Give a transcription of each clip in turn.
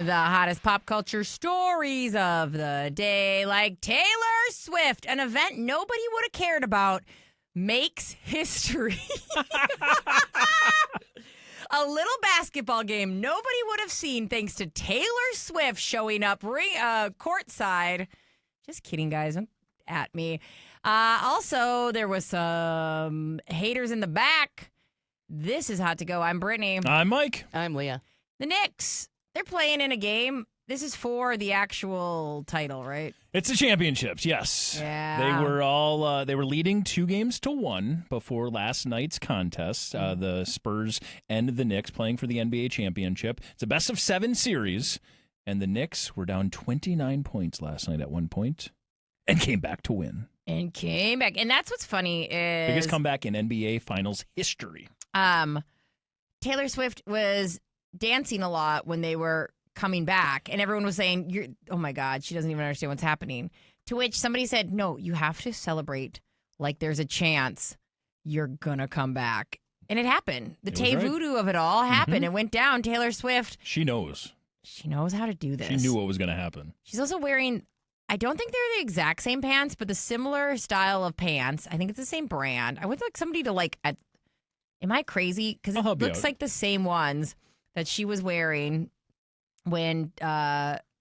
The hottest pop culture stories of the day, like Taylor Swift, an event nobody would have cared about, makes history. A little basketball game nobody would have seen thanks to Taylor Swift showing up courtside. Just kidding, guys. Don't at me. Also, there was some haters in the back. This is Hot to Go. I'm Brittany. I'm Mike. I'm Leah. The Knicks, they're playing in a game. This is for the actual title, right? It's the championships, yes. Yeah. They were leading 2-1 before last night's contest. The Spurs and the Knicks playing for the NBA championship. It's a best-of-7 series, and the Knicks were down 29 points last night at one point and came back to win. And that's what's funny is... Biggest comeback in NBA Finals history. Taylor Swift was dancing a lot when they were coming back, and everyone was saying, oh my God, she doesn't even understand what's happening. To which somebody said, no, you have to celebrate like there's a chance you're gonna come back. And it happened. The Tay voodoo of it all happened. Mm-hmm. It went down. Taylor Swift. She knows. She knows how to do this. She knew what was going to happen. She's also wearing, I don't think they're the exact same pants, but the similar style of pants. I think it's the same brand. I would like somebody to am I crazy? Because it looks like the same ones that she was wearing when...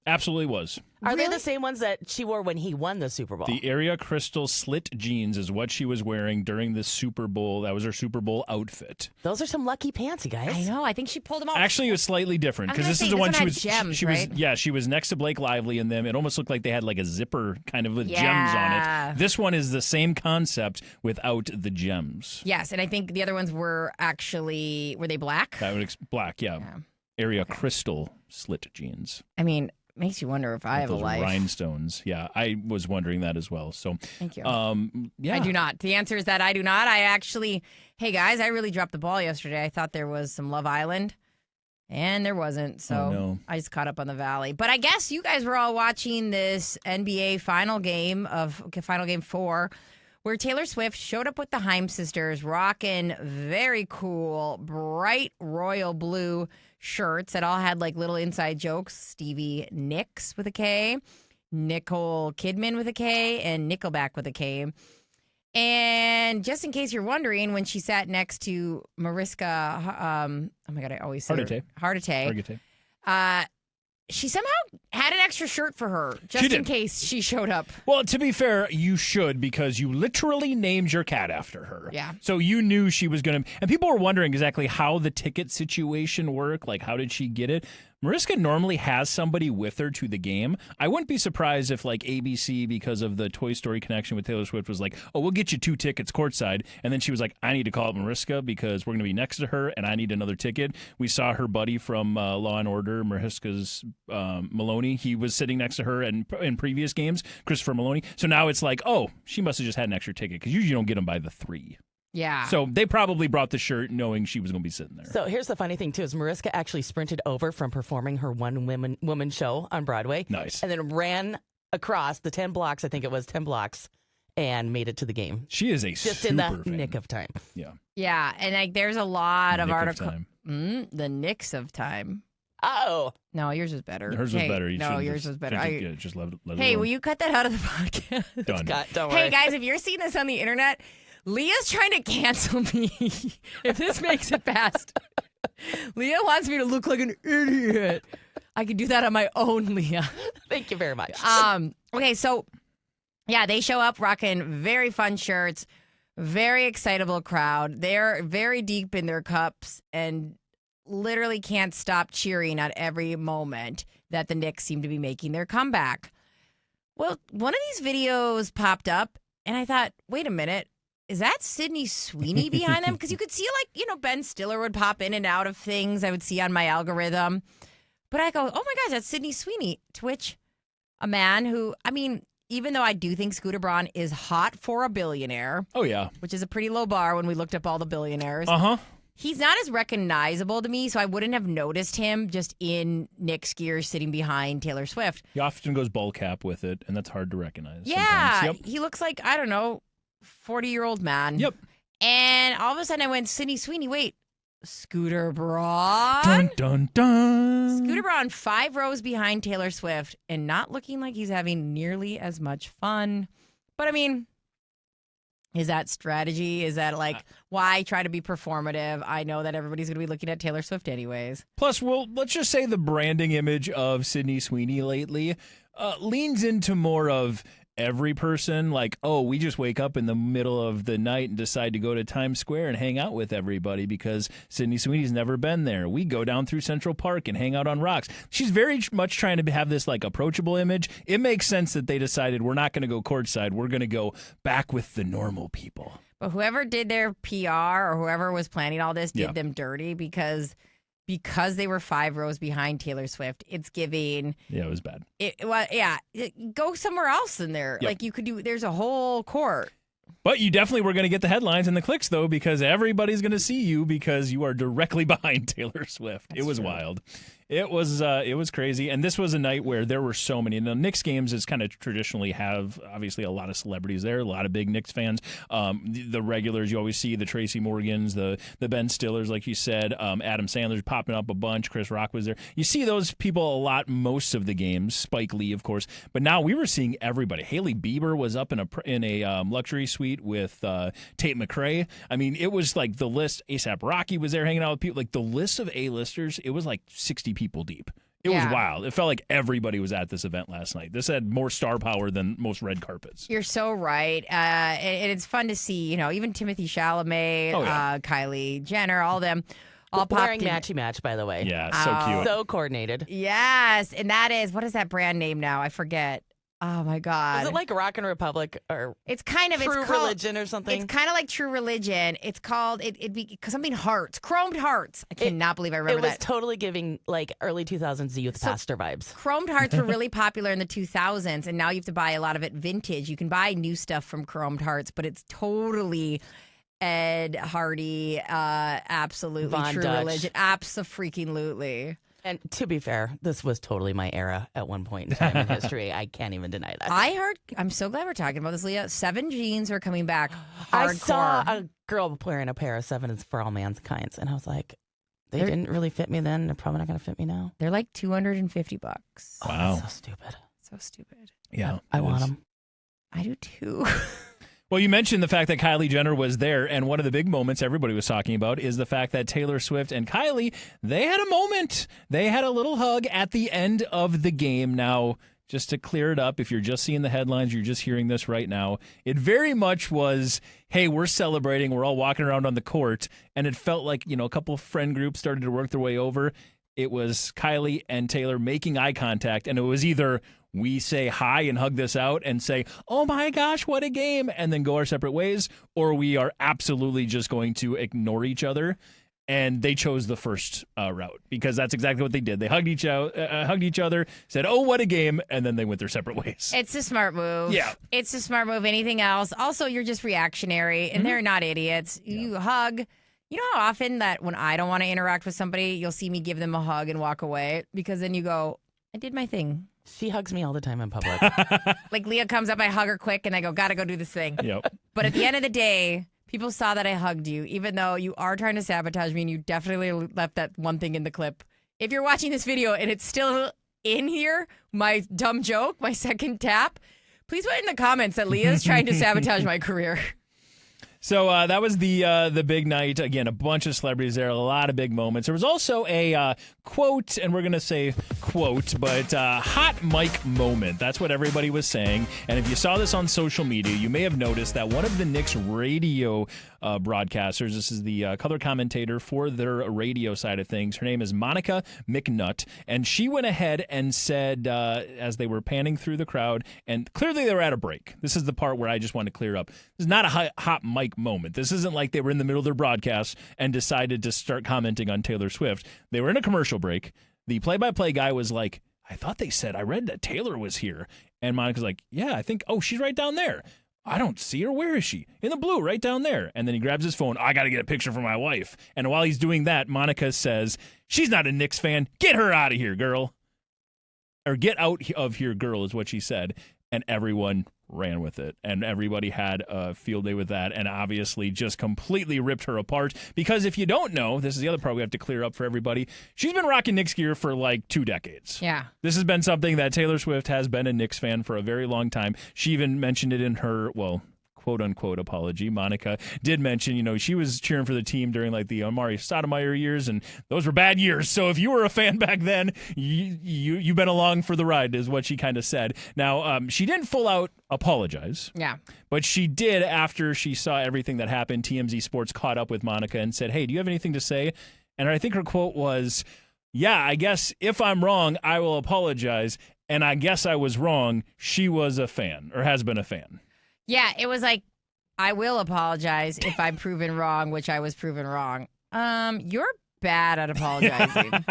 Absolutely was. Are they the same ones that she wore when he won the Super Bowl? The Area Crystal slit jeans is what she was wearing during the Super Bowl. That was her Super Bowl outfit. Those are some lucky pants, you guys. I know. I think she pulled them off. Actually, it was slightly different because this is the one she was. Gems, she right? was. Yeah, she was next to Blake Lively in them. It almost looked like they had like a zipper kind of with gems on it. This one is the same concept without the gems. Yes, and I think the other ones were they black? That would black, yeah. Area Crystal slit jeans. I mean, makes you wonder if I have a life. Rhinestones. Yeah, I was wondering that as well. So thank you. Yeah, I do not. The answer is that I do not. Hey guys, I really dropped the ball yesterday. I thought there was some Love Island, and there wasn't. So I just caught up on the Valley. But I guess you guys were all watching this NBA Final Game 4, where Taylor Swift showed up with the Haim sisters, rocking very cool, bright royal blue shirts that all had like little inside jokes. Stevie Nicks with a K, Nicole Kidman with a K, and Nickelback with a K. And just in case you're wondering, when she sat next to Mariska, oh my God, I always say Hargitay. She somehow had an extra shirt for her, just in case she showed up. Well, to be fair, you should, because you literally named your cat after her. Yeah. So you knew she was going to... And people were wondering exactly how the ticket situation worked. Like, how did she get it? Mariska normally has somebody with her to the game. I wouldn't be surprised if, like, ABC, because of the Toy Story connection with Taylor Swift, was like, oh, we'll get you 2 tickets courtside. And then she was like, I need to call up Mariska because we're going to be next to her, and I need another ticket. We saw her buddy from Law & Order, Mariska's Maloney. He was sitting next to her in previous games, Christopher Maloney. So now it's like, oh, she must have just had an extra ticket, because usually you don't get them by the 3. Yeah. So they probably brought the shirt knowing she was going to be sitting there. So here's the funny thing, too, is Mariska actually sprinted over from performing her one-woman show on Broadway. Nice. And then ran across the 10 blocks, I think it was 10 blocks, and made it to the game. She is just in the nick of time. Yeah. Yeah, and there's a lot of articles. The Knicks of time. Oh. No, yours was better. Hers was better. Yours was better. Just let it Hey, will you cut that out of the podcast? Done. Don't worry. Hey, guys, if you're seeing this on the internet, Leah's trying to cancel me. If this makes it past, Leah wants me to look like an idiot. I can do that on my own, Leah. Thank you very much. Okay, so, yeah, they show up rocking very fun shirts, very excitable crowd. They're very deep in their cups and literally can't stop cheering at every moment that the Knicks seem to be making their comeback. Well, one of these videos popped up, and I thought, wait a minute. Is that Sydney Sweeney behind them? Because you could see, Ben Stiller would pop in and out of things I would see on my algorithm. But I go, oh, my gosh, that's Sydney Sweeney. To which a man who, even though I do think Scooter Braun is hot for a billionaire. Oh, yeah. Which is a pretty low bar when we looked up all the billionaires. Uh-huh. He's not as recognizable to me, so I wouldn't have noticed him just in Knicks gear sitting behind Taylor Swift. He often goes ball cap with it, and that's hard to recognize. Yeah. Yep. He looks like, I don't know, 40-year-old man. Yep. And all of a sudden I went, Sydney Sweeney, wait, Scooter Braun. Dun, dun, dun. Scooter Braun 5 rows behind Taylor Swift and not looking like he's having nearly as much fun. But I mean, is that strategy? Is that like, why try to be performative? I know that everybody's going to be looking at Taylor Swift anyways. Plus, well, let's just say the branding image of Sydney Sweeney lately leans into more of every person, like, oh, we just wake up in the middle of the night and decide to go to Times Square and hang out with everybody because Sydney Sweeney's never been there. We go down through Central Park and hang out on rocks. She's very much trying to have this like approachable image. It makes sense that they decided we're not going to go courtside. We're going to go back with the normal people. But whoever did their PR or whoever was planning all this did them dirty because they were 5 rows behind Taylor Swift. It's giving. Yeah, it was bad. Go somewhere else in there. Yep. Like you could do. There's a whole court. But you definitely were going to get the headlines and the clicks, though, because everybody's going to see you because you are directly behind Taylor Swift. It was wild. It was crazy. And this was a night where there were so many. And the Knicks games is kind of traditionally have, obviously, a lot of celebrities there, a lot of big Knicks fans. The regulars, you always see the Tracy Morgans, the Ben Stillers, like you said. Adam Sandler's popping up a bunch. Chris Rock was there. You see those people a lot most of the games. Spike Lee, of course. But now we were seeing everybody. Hailey Bieber was up in a luxury suite with Tate McRae. I mean, it was like the list. A$AP Rocky was there hanging out with people. Like the list of A-listers, it was like 60 people deep. It was wild. It felt like everybody was at this event last night. This had more star power than most red carpets. You're so right. And it's fun to see, even Timothée Chalamet, Kylie Jenner, all them. All wearing matchy match, by the way. Yeah, so cute. So coordinated. Yes. And that is, what is that brand name now? I forget. Oh my God! Is it like Rockin' Republic or it's kind of True Religion or something? It's kind of like True Religion. It's called something Hearts, Chromed Hearts. I cannot believe I remember that. It was totally giving like early 2000s youth pastor vibes. Chromed Hearts were really popular in the 2000s, and now you have to buy a lot of it vintage. You can buy new stuff from Chromed Hearts, but it's totally Ed Hardy, absolutely Von True Dutch. Religion, abso-freaking-lutely. And to be fair, this was totally my era at one point in time in history. I can't even deny that. I'm so glad we're talking about this, Leah. 7 jeans are coming back hardcore. I saw a girl wearing a pair of 7s for all mankinds, and I was like, they didn't really fit me then. They're probably not going to fit me now. They're like $250. Wow. That's so stupid. So stupid. Yeah. I want them. I do too. Well, you mentioned the fact that Kylie Jenner was there, and one of the big moments everybody was talking about is the fact that Taylor Swift and Kylie, they had a moment. They had a little hug at the end of the game. Now, just to clear it up, if you're just seeing the headlines, you're just hearing this right now, it very much was, hey, we're celebrating, we're all walking around on the court, and it felt like, a couple of friend groups started to work their way over. It was Kylie and Taylor making eye contact, and it was either we say hi and hug this out and say, oh my gosh, what a game, and then go our separate ways, or we are absolutely just going to ignore each other. And they chose the first route because that's exactly what they did. They hugged each other, said, oh, what a game, and then they went their separate ways. It's a smart move. Yeah. It's a smart move. Anything else? Also, you're just reactionary, and they're not idiots. Yeah. You hug. You know how often that when I don't want to interact with somebody, you'll see me give them a hug and walk away because then you go, I did my thing. She hugs me all the time in public. Like Leah comes up, I hug her quick, and I go, gotta go do this thing. Yep. But at the end of the day, people saw that I hugged you, even though you are trying to sabotage me and you definitely left that one thing in the clip. If you're watching this video and it's still in here, my dumb joke, my second tap, please put in the comments that Leah's trying to sabotage my career. So that was the big night. Again, a bunch of celebrities there, a lot of big moments. There was also a quote, and we're going to say quote, but hot mic moment. That's what everybody was saying. And if you saw this on social media, you may have noticed that one of the Knicks radio broadcasters, this is the color commentator for their radio side of things, her name is Monica McNutt, and she went ahead and said, as they were panning through the crowd, and clearly they were at a break. This is the part where I just want to clear up. This is not a hot mic moment. This isn't like they were in the middle of their broadcast and decided to start commenting on Taylor Swift. They were in a commercial break. The play-by-play guy was like, I read that Taylor was here. And Monica's like, yeah, I think, she's right down there. I don't see her. Where is she? In the blue, right down there. And then he grabs his phone. I got to get a picture for my wife. And while he's doing that, Monica says, she's not a Knicks fan. Get her out of here, girl. Or get out of here, girl, is what she said. and everyone ran with it, and everybody had a field day with that, and obviously just completely ripped her apart. Because if you don't know, this is the other part we have to clear up for everybody. She's been rocking Knicks gear for like 2 decades. Yeah. This has been something that Taylor Swift has been a Knicks fan for a very long time. She even mentioned it in her, quote-unquote apology. Monica did mention, she was cheering for the team during like the Amari Stoudemire years, and those were bad years. So if you were a fan back then, you've been along for the ride, is what she kind of said. Now, she didn't full out apologize. Yeah. But she did after she saw everything that happened. TMZ Sports caught up with Monica and said, hey, do you have anything to say? And I think her quote was, yeah, I guess if I'm wrong, I will apologize. And I guess I was wrong. She was a fan, or has been a fan. Yeah, it was like, I will apologize if I'm proven wrong, which I was proven wrong. You're bad at apologizing.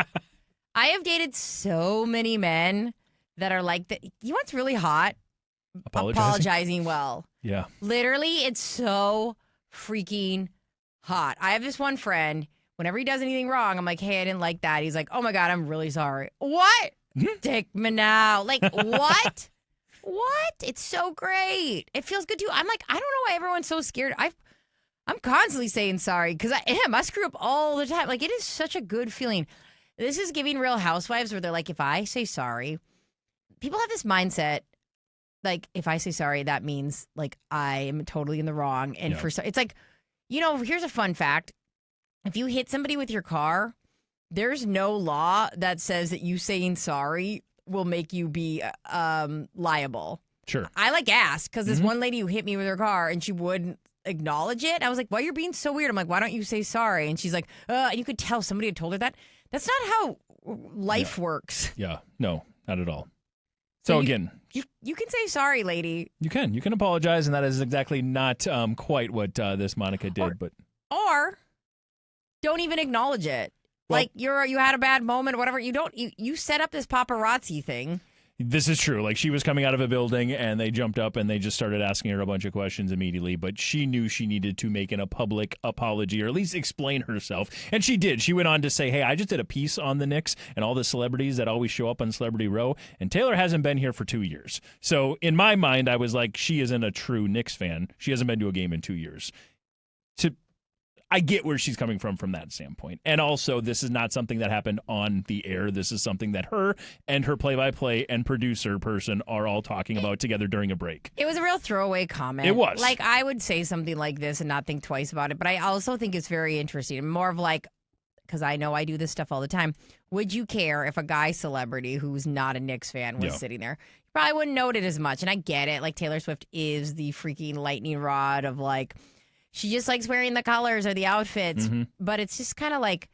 I have dated so many men that are like that. You know what's really hot? Apologizing well. Yeah. Literally, it's so freaking hot. I have this one friend, whenever he does anything wrong, I'm like, hey, I didn't like that. He's like, oh my God, I'm really sorry. What? Dick me now. Like, what? What? It's so great. It feels good too. I'm like, I don't know why everyone's so scared. I'm constantly saying sorry because I am. I screw up all the time. Like, it is such a good feeling. This is giving Real Housewives where they're like, if I say sorry, people have this mindset. Like, if I say sorry, that means like I am totally in the wrong. And it's like, here's a fun fact. If you hit somebody with your car, there's no law that says that you saying sorry will make you be liable. Sure. I asked because this one lady who hit me with her car and she wouldn't acknowledge it. I was like, why you're being so weird? I'm like, why don't you say sorry? And she's like, and you could tell somebody had told her that. That's not how life works. Yeah. No, not at all. So again, you can say sorry, lady. You can apologize, and that is exactly not quite what this Monica did. Or don't even acknowledge it. Well, like you had a bad moment or whatever. You set up this paparazzi thing. This is true. Like, she was coming out of a building and they jumped up and they just started asking her a bunch of questions immediately. But she knew she needed to make a public apology or at least explain herself. And she did. She went on to say, hey, I just did a piece on the Knicks and all the celebrities that always show up on Celebrity Row. And Taylor hasn't been here for 2 years. So in my mind, I was like, she isn't a true Knicks fan. She hasn't been to a game in 2 years. I get where she's coming from that standpoint. And also, this is not something that happened on the air. This is something that her and her play-by-play and producer person are all talking about together during a break. It was a real throwaway comment. It was. Like, I would say something like this and not think twice about it. But I also think it's very interesting. More of like, because I know I do this stuff all the time. Would you care if a guy celebrity who's not a Knicks fan was sitting there? You probably wouldn't note it as much. And I get it. Like, Taylor Swift is the freaking lightning rod of like, she just likes wearing the colors or the outfits. But it's just kind of like,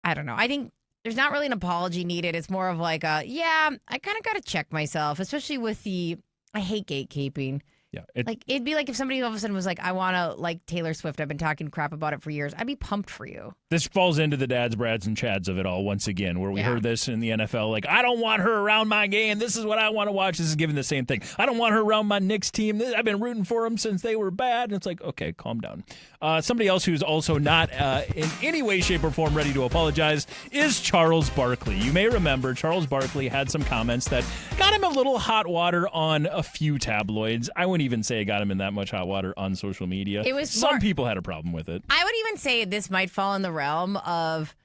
I don't know. I think there's not really an apology needed. It's more of like I kind of got to check myself, especially with I hate gatekeeping. Yeah. It'd be like if somebody all of a sudden was like, I want to like Taylor Swift. I've been talking crap about it for years. I'd be pumped for you. This falls into the dads, Brads, and Chads of it all once again, where we heard this in the NFL. Like, I don't want her around my game. This is what I want to watch. This is giving the same thing. I don't want her around my Knicks team. I've been rooting for them since they were bad. And it's like, okay, calm down. Somebody else who's also not in any way, shape, or form ready to apologize is Charles Barkley. You may remember Charles Barkley had some comments that got him a little hot water on a few tabloids. I wouldn't even say it got him in that much hot water on social media. Some people had a problem with it. I would even say this might fall in the realm of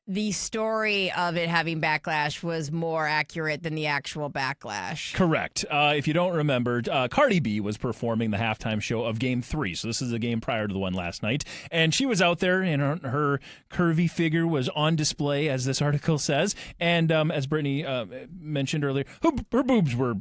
the story of it having backlash was more accurate than the actual backlash. Correct. If you don't remember, Cardi B was performing the halftime show of Game 3. So this is the game prior to the one last night. And she was out there, and her curvy figure was on display, as this article says. And as Brittany mentioned earlier, her boobs were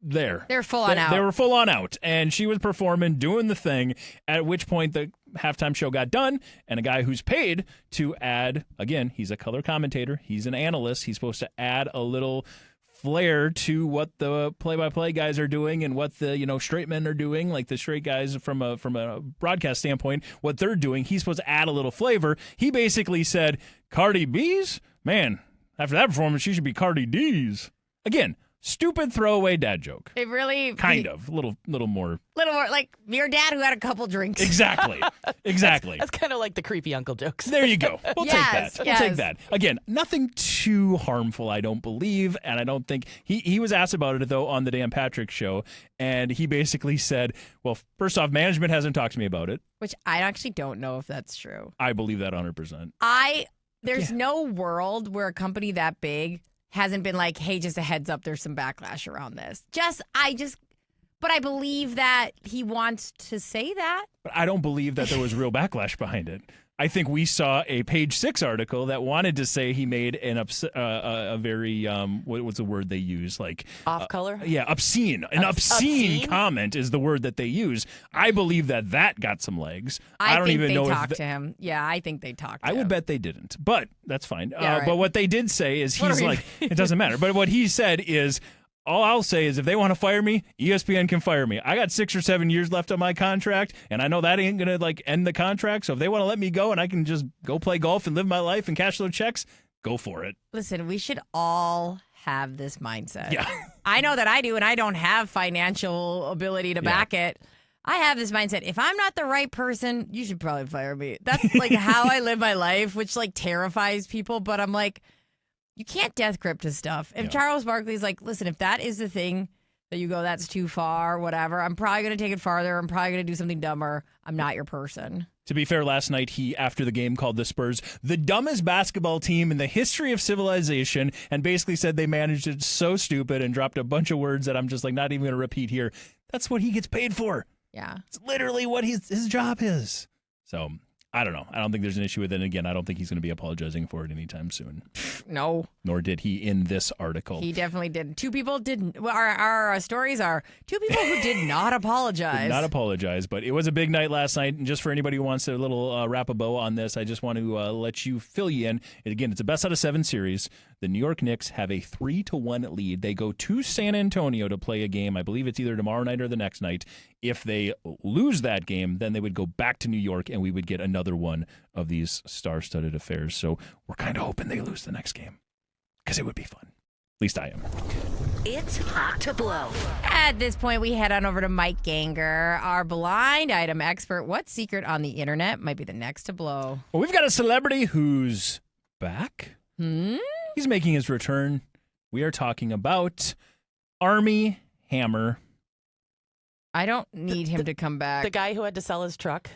there. They were full on out. They were full on out. And she was performing, doing the thing, at which point the halftime show got done, and a guy who's paid to add, again, he's a color commentator, he's an analyst, he's supposed to add a little flair to what the play-by-play guys are doing and what the straight men are doing, like the straight guys from a broadcast standpoint, what they're doing. He's supposed to add a little flavor. He basically said, Cardi B's? Man, after that performance, she should be Cardi D's. Again, stupid throwaway dad joke. It really kind of little more like your dad who had a couple drinks. Exactly. That's kind of like the creepy uncle jokes. There you go. We'll take that. Yes. We'll take that. Again, nothing too harmful, I don't believe, and I don't think he was asked about it though on the Dan Patrick show, and he basically said, "Well, first off, management hasn't talked to me about it," which I actually don't know if that's true. I believe that 100%. There's no world where a company that big hasn't been like, hey, just a heads up, there's some backlash around this. But I believe that he wants to say that. But I don't believe that there was real backlash behind it. I think we saw a Page 6 article that wanted to say he made a very what's the word they use, like off color? Yeah, obscene. An obscene comment is the word that they use. I believe that got some legs. I don't even know if they talked to him. Yeah, I think they talked to him. I would bet they didn't, but that's fine. Yeah, right. But what they did say is he's like, it doesn't matter. But what he said is, all I'll say is if they want to fire me, ESPN can fire me. I got 6 or 7 years left on my contract, and I know that ain't going to end the contract. So if they want to let me go and I can just go play golf and live my life and cash those checks, go for it. Listen, we should all have this mindset. Yeah. I know that I do, and I don't have financial ability to back it. I have this mindset. If I'm not the right person, you should probably fire me. That's like how I live my life, which terrifies people. But I'm like, you can't death grip to stuff. If Charles Barkley's like, listen, if that is the thing that you go, that's too far, whatever, I'm probably going to take it farther. I'm probably going to do something dumber. I'm not your person. To be fair, last night he, after the game, called the Spurs the dumbest basketball team in the history of civilization and basically said they managed it so stupid and dropped a bunch of words that I'm just not even going to repeat here. That's what he gets paid for. Yeah. It's literally what his job is. So I don't know. I don't think there's an issue with it. And again, I don't think he's going to be apologizing for it anytime soon. No. Nor did he in this article. He definitely didn't. Two people didn't. Well, our stories are two people who did not apologize. Did not apologize, but it was a big night last night. And just for anybody who wants a little wrap a bow on this, I just want to let you fill you in. And again, it's a best out of 7 series. The New York Knicks have a 3-1 lead. They go to San Antonio to play a game. I believe it's either tomorrow night or the next night. If they lose that game, then they would go back to New York and we would get another one of these star-studded affairs. So we're kind of hoping they lose the next game because it would be fun. At least I am. It's hot to blow. At this point, we head on over to Mike Ganger, our blind item expert. What secret on the internet might be the next to blow? Well, we've got a celebrity who's back. He's making his return. We are talking about Armie Hammer. I don't need him to come back. The guy who had to sell his truck.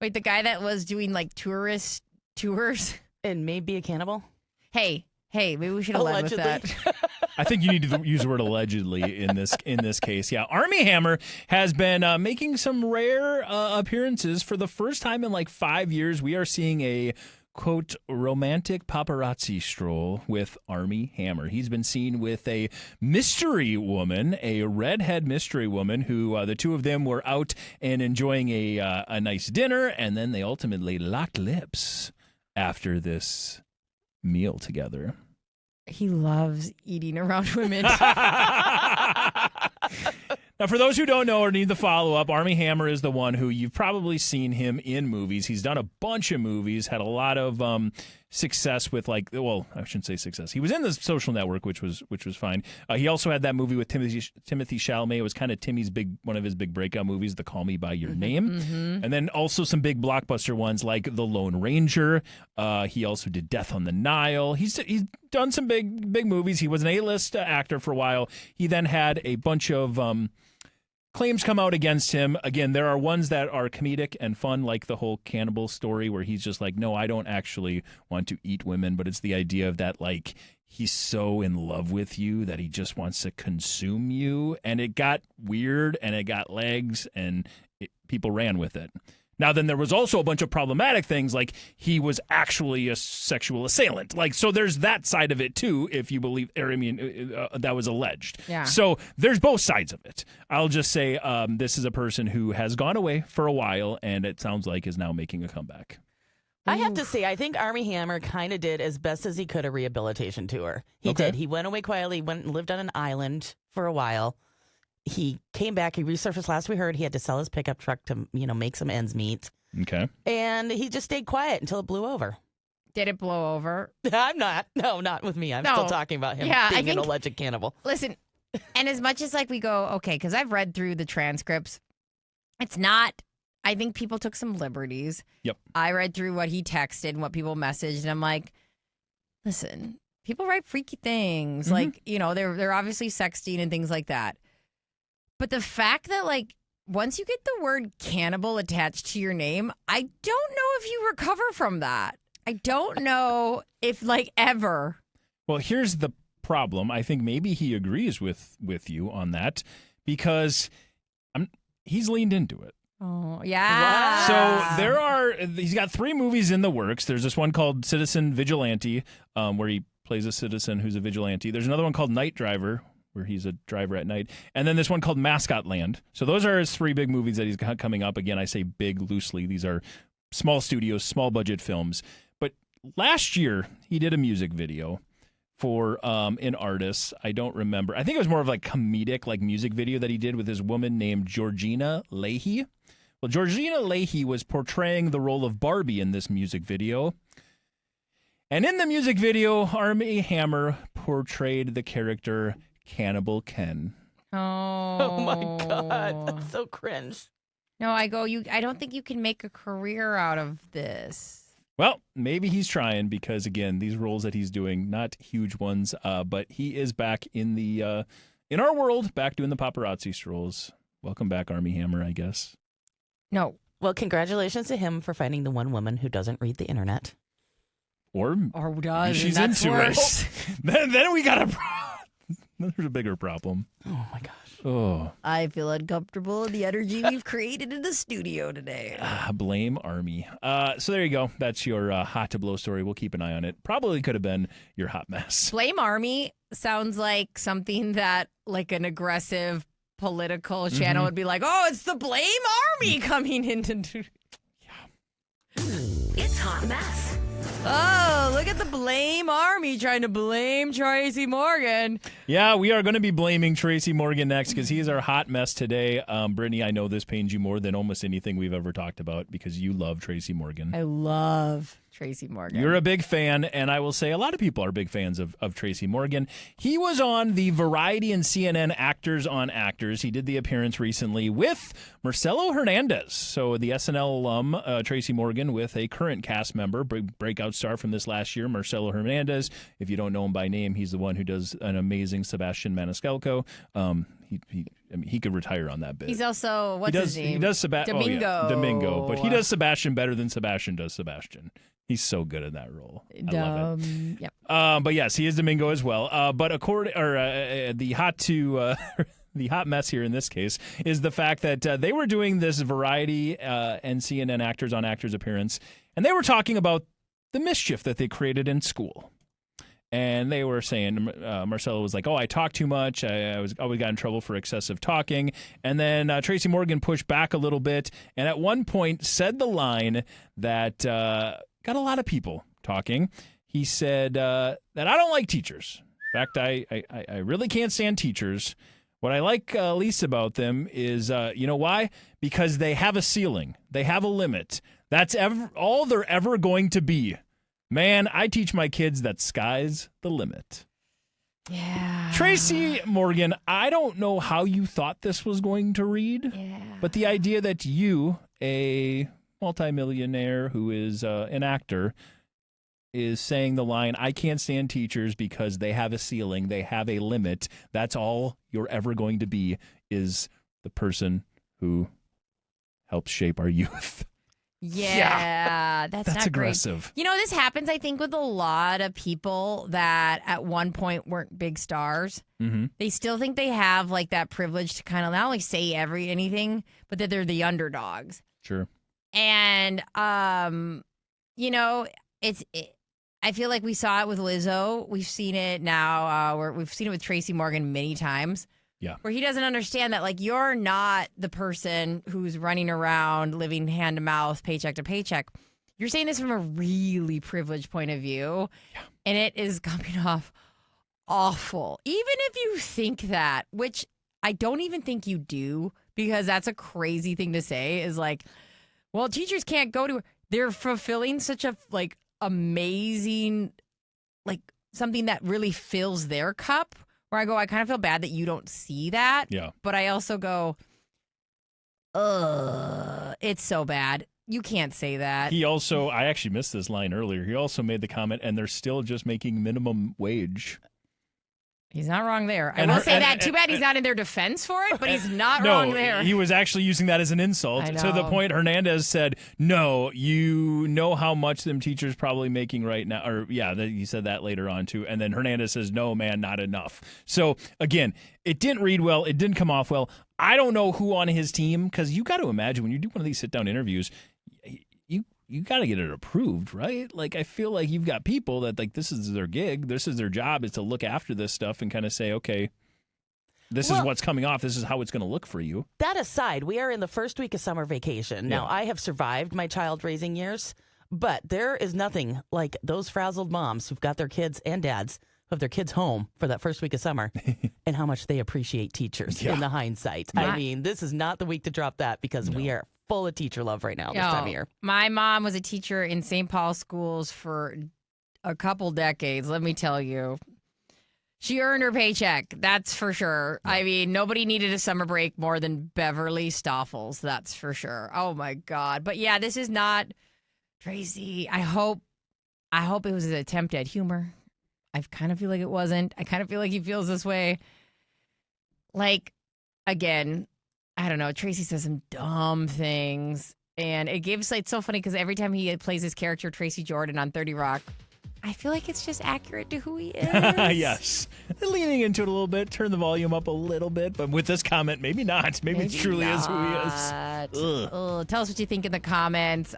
Wait, the guy that was doing tourist tours? And maybe a cannibal? Hey, maybe we should have led with that. I think you need to use the word allegedly in this case. Yeah, Armie Hammer has been making some rare appearances for the first time in 5 years. We are seeing a quote, romantic paparazzi stroll with Armie Hammer. He's been seen with a mystery woman, a redhead mystery woman, who the two of them were out and enjoying a nice dinner, and then they ultimately locked lips after this meal together. He loves eating around women. Now, for those who don't know or need the follow-up, Armie Hammer is the one who you've probably seen him in movies. He's done a bunch of movies, had a lot of success with I shouldn't say success. He was in The Social Network, which was fine. He also had that movie with Timothy Chalamet. It was kind of one of his big breakout movies, The Call Me By Your Name. Mm-hmm. And then also some big blockbuster ones like The Lone Ranger. He also did Death on the Nile. He's done some big movies. He was an A-list actor for a while. He then had a bunch of claims come out against him. Again, there are ones that are comedic and fun, like the whole cannibal story where he's just like, no, I don't actually want to eat women, but it's the idea of that, he's so in love with you that he just wants to consume you. And it got weird and it got legs and people ran with it. Now, then there was also a bunch of problematic things, like he was actually a sexual assailant. So there's that side of it, too, if you believe, that was alleged. Yeah. So there's both sides of it. I'll just say this is a person who has gone away for a while, and it sounds like is now making a comeback. I have to say, I think Armie Hammer kind of did as best as he could a rehabilitation tour. He did. He went away quietly, went and lived on an island for a while. He came back. He resurfaced. Last we heard, he had to sell his pickup truck to, make some ends meet. Okay. And he just stayed quiet until it blew over. Did it blow over? I'm not. No, not with me. I'm still talking about him being an alleged cannibal. Listen, And as much as like we go, okay, because I've read through the transcripts, it's not. I think people took some liberties. Yep. I read through what he texted and what people messaged, and I'm like, listen, people write freaky things. Mm-hmm. Like, they're obviously sexting and things like that. But the fact that like once you get the word cannibal attached to your name, I don't know if you recover from that. I don't know if like ever. Well, here's the problem. I think maybe he agrees with you on that because he's leaned into it. Oh, yeah. So he's got 3 movies in the works. There's this one called Citizen Vigilante, where he plays a citizen who's a vigilante. There's another one called Night Driver, where he's a driver at night. And then this one called Mascot Land. So those are his 3 big movies that he's got coming up. Again, I say big loosely. These are small studios, small budget films. But last year, he did a music video for an artist. I don't remember. I think it was more of like comedic like music video that he did with this woman named Georgina Leahy. Well, Georgina Leahy was portraying the role of Barbie in this music video. And in the music video, Armie Hammer portrayed the character Cannibal Ken. Oh my God. That's so cringe. No, I don't think you can make a career out of this. Well, maybe he's trying because, again, these roles that he's doing, not huge ones, but he is back in in our world, back doing the paparazzi strolls. Welcome back, Armie Hammer, I guess. No. Well, congratulations to him for finding the one woman who doesn't read the internet. Or does. She's that's into worse. it. Then we got there's a bigger problem. Oh, my gosh. Oh. I feel uncomfortable in the energy we've created in the studio today. Blame Army. So there you go. That's your hot to blow story. We'll keep an eye on it. Probably could have been your hot mess. Blame Army sounds like something that like an aggressive political channel would be like, oh, it's the Blame Army coming into. It's Hot Mess. Oh, look at the Blame Army trying to blame Tracy Morgan. Yeah, we are going to be blaming Tracy Morgan next because he is our hot mess today. Brittany, I know this pains you more than almost anything we've ever talked about because you love Tracy Morgan. I love Tracy Morgan. You're a big fan, and I will say a lot of people are big fans of Tracy Morgan. He was on the Variety and CNN Actors on Actors. He did the appearance recently with Marcelo Hernandez. So the SNL alum, Tracy Morgan, with a current cast member, breakout star from this last year, Marcelo Hernandez. If you don't know him by name, he's the one who does an amazing Sebastian Maniscalco. He could retire on that bit. He's also, his name? He does Domingo. Domingo. Oh, yeah, Domingo. But he does Sebastian better than Sebastian does Sebastian. He's so good in that role. I love it. Yep. But yes, he is Domingo as well. But the hot mess here in this case is the fact that they were doing this Variety and CNN Actors on Actors appearance, and they were talking about the mischief that they created in school. And they were saying, Marcelo was like, oh, I talk too much. I always got in trouble for excessive talking. And then Tracy Morgan pushed back a little bit and at one point said the line that got a lot of people talking. He said that I don't like teachers. In fact, I really can't stand teachers. What I like least about them is, you know why? Because they have a ceiling. They have a limit. That's all they're ever going to be. Man, I teach my kids that sky's the limit. Yeah. Tracy Morgan, I don't know how you thought this was going to read, but the idea that you, a multimillionaire who is an actor, is saying the line, I can't stand teachers because they have a ceiling, they have a limit. That's all you're ever going to be, is the person who helps shape our youth. Yeah, that's not aggressive. Great. You know, this happens, I think, with a lot of people that at one point weren't big stars. Mm-hmm. They still think they have like that privilege to kind of not only say anything, but that they're the underdogs. Sure. And, you know, I feel like we saw it with Lizzo. We've seen it now. We've seen it with Tracy Morgan many times. Yeah. Where he doesn't understand that, like, you're not the person who's running around living hand to mouth, paycheck to paycheck. You're saying this from a really privileged point of view, and it is coming off awful. Even if you think that, which I don't even think you do, because that's a crazy thing to say, is like, well, teachers can't go to, they're fulfilling such a, like, amazing, like, something that really fills their cup, where I go, I kind of feel bad that you don't see that. Yeah. But I also go, ugh, it's so bad. You can't say that. I actually missed this line earlier. He also made the comment, and they're still just making minimum wage. He's not wrong there. I will say that. Too bad he's not in their defense for it, but he's not wrong there. He was actually using that as an insult to the point Hernandez said, no, you know how much them teachers probably making right now. Or, yeah, he said that later on, too. And then Hernandez says, no, man, not enough. So, again, it didn't read well. It didn't come off well. I don't know who on his team, because you got to imagine when you do one of these sit-down interviews, you got to get it approved, right? Like, I feel like you've got people that, like, this is their gig. This is their job, is to look after this stuff and kind of say, okay, this is what's coming off. This is how it's going to look for you. That aside, we are in the first week of summer vacation. Now, I have survived my child-raising years, but there is nothing like those frazzled moms who've got their kids and dads who have their kids home for that first week of summer and how much they appreciate teachers in the hindsight. I mean, this is not the week to drop that because we are full of teacher love right now this time of year. My mom was a teacher in St. Paul schools for a couple decades, let me tell you. She earned her paycheck, that's for sure. Yeah. I mean, nobody needed a summer break more than Beverly Stoffels, that's for sure. Oh, my God. But, yeah, this is not Tracy. I hope it was an attempt at humor. I kind of feel like it wasn't. I kind of feel like he feels this way. Like, again, I don't know. Tracy says some dumb things. And it's so funny because every time he plays his character, Tracy Jordan, on 30 Rock, I feel like it's just accurate to who he is. Yes. Leaning into it a little bit, turn the volume up a little bit. But with this comment, maybe not. Maybe it truly is who he is. Ugh. Tell us what you think in the comments.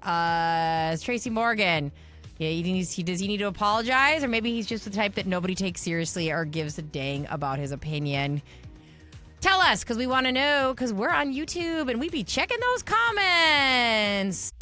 Tracy Morgan. Yeah, does he need to apologize? Or maybe he's just the type that nobody takes seriously or gives a dang about his opinion. Tell us, because we want to know, because we're on YouTube and we be checking those comments.